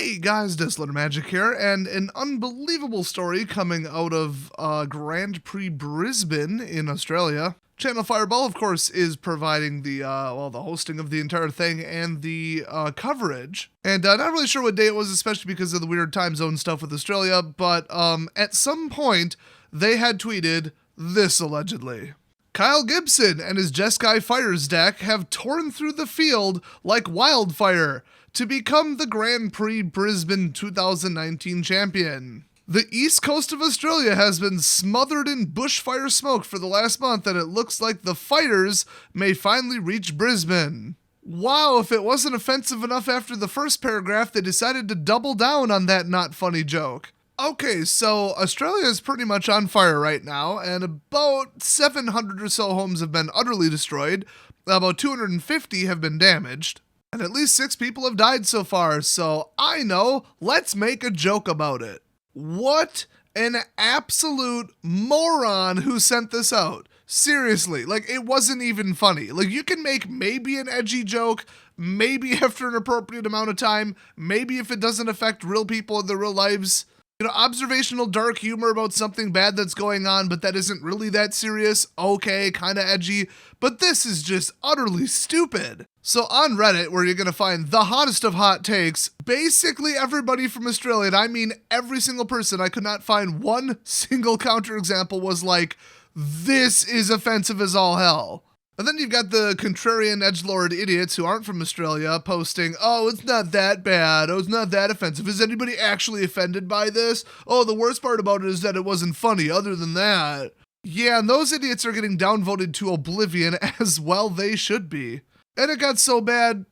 Hey guys, Disler Magic here, and an unbelievable story coming out of Grand Prix Brisbane in Australia. Channel Fireball, of course, is providing the the hosting of the entire thing and the coverage. And not really sure what day it was, especially because of the weird time zone stuff with Australia, but at some point, they had tweeted this allegedly. Kyle Gibson and his Jeskai Fires deck have torn through the field like wildfire to become the Grand Prix Brisbane 2019 champion. The east coast of Australia has been smothered in bushfire smoke for the last month, and it looks like the fires may finally reach Brisbane. Wow, if it wasn't offensive enough after the first paragraph, they decided to double down on that not funny joke. Okay, so Australia is pretty much on fire right now, and about 700 or so homes have been utterly destroyed. About 250 have been damaged. And at least 6 people have died so far, so I know, let's make a joke about it. What an absolute moron who sent this out. Seriously, like, it wasn't even funny. Like, you can make maybe an edgy joke, maybe after an appropriate amount of time, maybe if it doesn't affect real people in their real lives. You know, observational dark humor about something bad that's going on, but that isn't really that serious. Okay, kind of edgy, but this is just utterly stupid. So on Reddit, where you're going to find the hottest of hot takes, basically everybody from Australia, and I mean every single person, I could not find one single counterexample, was like, this is offensive as all hell. And then you've got the contrarian edgelord idiots who aren't from Australia posting, oh, it's not that bad. Oh, it's not that offensive. Is anybody actually offended by this? Oh, the worst part about it is that it wasn't funny. Other than that. Yeah, and those idiots are getting downvoted to oblivion, as well they should be. And it got so bad,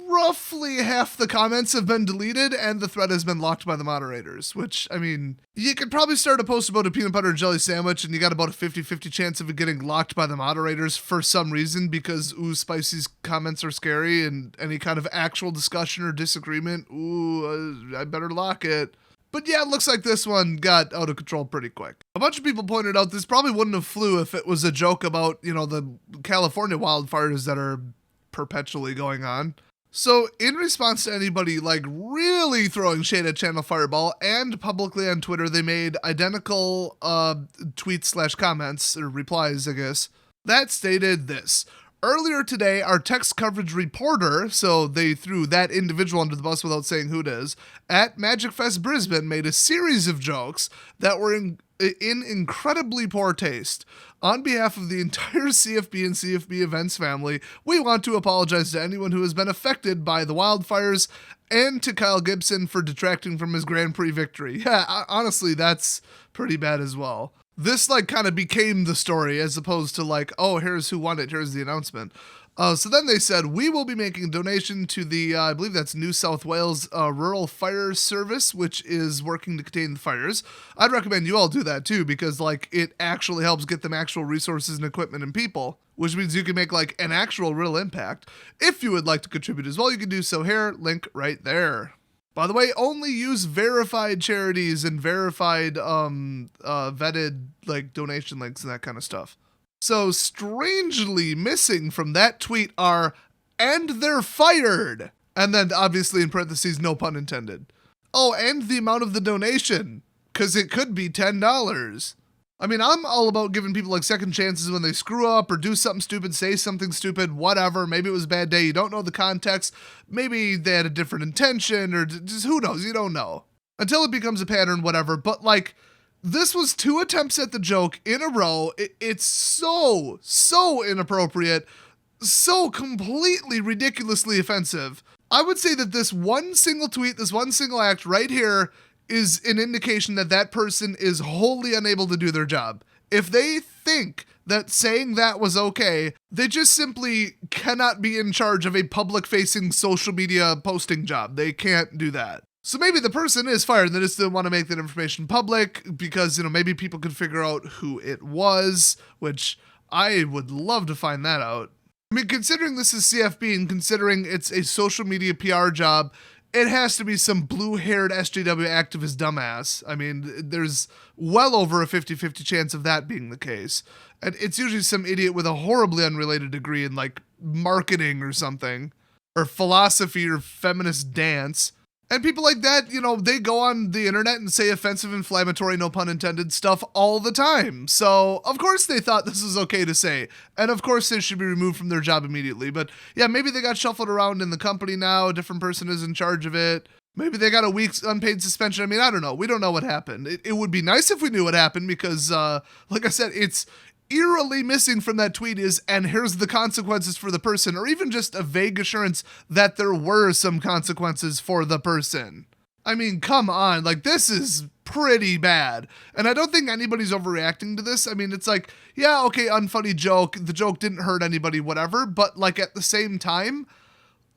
roughly half the comments have been deleted and the thread has been locked by the moderators, which, I mean, you could probably start a post about a peanut butter and jelly sandwich and you got about a 50-50 chance of it getting locked by the moderators for some reason because, ooh, Spicy's comments are scary and any kind of actual discussion or disagreement, ooh, I better lock it. But yeah, it looks like this one got out of control pretty quick. A bunch of people pointed out this probably wouldn't have flew if it was a joke about, you know, the California wildfires that are perpetually going on. So in response to anybody like really throwing shade at Channel Fireball and publicly on Twitter, they made identical tweets / comments or replies, I guess, that stated this. Earlier today, our text coverage reporter, so they threw that individual under the bus without saying who it is, at Magic Fest Brisbane made a series of jokes that were in incredibly poor taste. On behalf of the entire CFB and CFB Events family, we want to apologize to anyone who has been affected by the wildfires and to Kyle Gibson for detracting from his Grand Prix victory. Yeah, honestly, that's pretty bad as well. This like kind of became the story as opposed to like, oh, here's who won it, here's the announcement. So then they said, we will be making a donation to the, I believe that's New South Wales Rural Fire Service, which is working to contain the fires. I'd recommend you all do that too, because like it actually helps get them actual resources and equipment and people, which means you can make like an actual real impact. If you would like to contribute as well, you can do so here, link right there. By the way, only use verified charities and verified vetted like donation links and that kind of stuff. So strangely missing from that tweet are, and they're fired. And then obviously in parentheses, no pun intended. Oh, and the amount of the donation, because it could be $10. I mean, I'm all about giving people like second chances when they screw up or do something stupid, say something stupid, whatever. Maybe it was a bad day. You don't know the context. Maybe they had a different intention or just who knows? You don't know. Until it becomes a pattern, whatever. But like, this was 2 attempts at the joke in a row. It's so inappropriate, so completely ridiculously offensive. I would say that this one single tweet, this one single act right here is an indication that that person is wholly unable to do their job. If they think that saying that was okay, they just simply cannot be in charge of a public-facing social media posting job. They can't do that. So maybe the person is fired and they just didn't want to make that information public because, you know, maybe people could figure out who it was, which I would love to find that out. I mean, considering this is CFB and considering it's a social media PR job, it has to be some blue-haired SJW activist dumbass. I mean, there's well over a 50-50 chance of that being the case. And it's usually some idiot with a horribly unrelated degree in, like, marketing or something, or philosophy or feminist dance. And people like that, you know, they go on the internet and say offensive, inflammatory, no pun intended stuff all the time. So, of course, they thought this was okay to say. And of course, they should be removed from their job immediately. But yeah, maybe they got shuffled around in the company now. A different person is in charge of it. Maybe they got a week's unpaid suspension. I mean, I don't know. We don't know what happened. It would be nice if we knew what happened because, like I said, it's eerily missing from that tweet is, and here's the consequences for the person, or even just a vague assurance that there were some consequences for the person. I mean, come on, like this is pretty bad. And I don't think anybody's overreacting to this. I mean, it's like, yeah, okay, unfunny joke. The joke didn't hurt anybody, whatever. But like at the same time,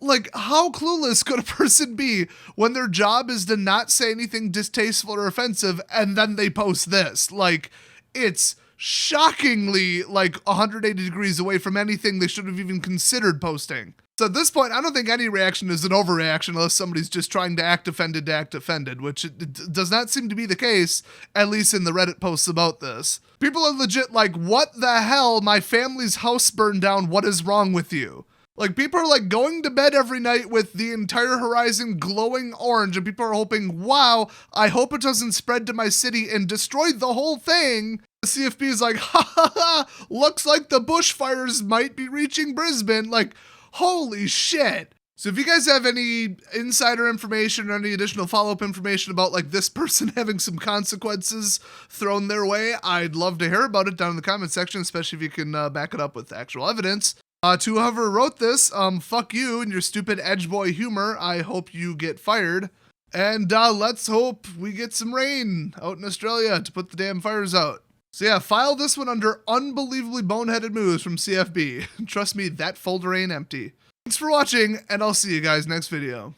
like how clueless could a person be when their job is to not say anything distasteful or offensive and then they post this? Like it's shockingly like 180 degrees away from anything they should have even considered posting. So at this point, I don't think any reaction is an overreaction unless somebody's just trying to act offended, which it does not seem to be the case, at least in the Reddit posts about this. People are legit like, what the hell? My family's house burned down. What is wrong with you? Like, people are like going to bed every night with the entire horizon glowing orange, and people are hoping, wow, I hope it doesn't spread to my city and destroy the whole thing. The CFP is like, ha ha ha, looks like the bushfires might be reaching Brisbane. Like, holy shit. So if you guys have any insider information or any additional follow-up information about like this person having some consequences thrown their way, I'd love to hear about it down in the comment section, especially if you can back it up with actual evidence. To whoever wrote this, fuck you and your stupid edge boy humor. I hope you get fired. And let's hope we get some rain out in Australia to put the damn fires out. So yeah, file this one under unbelievably boneheaded moves from CFB. Trust me, that folder ain't empty. Thanks for watching, and I'll see you guys next video.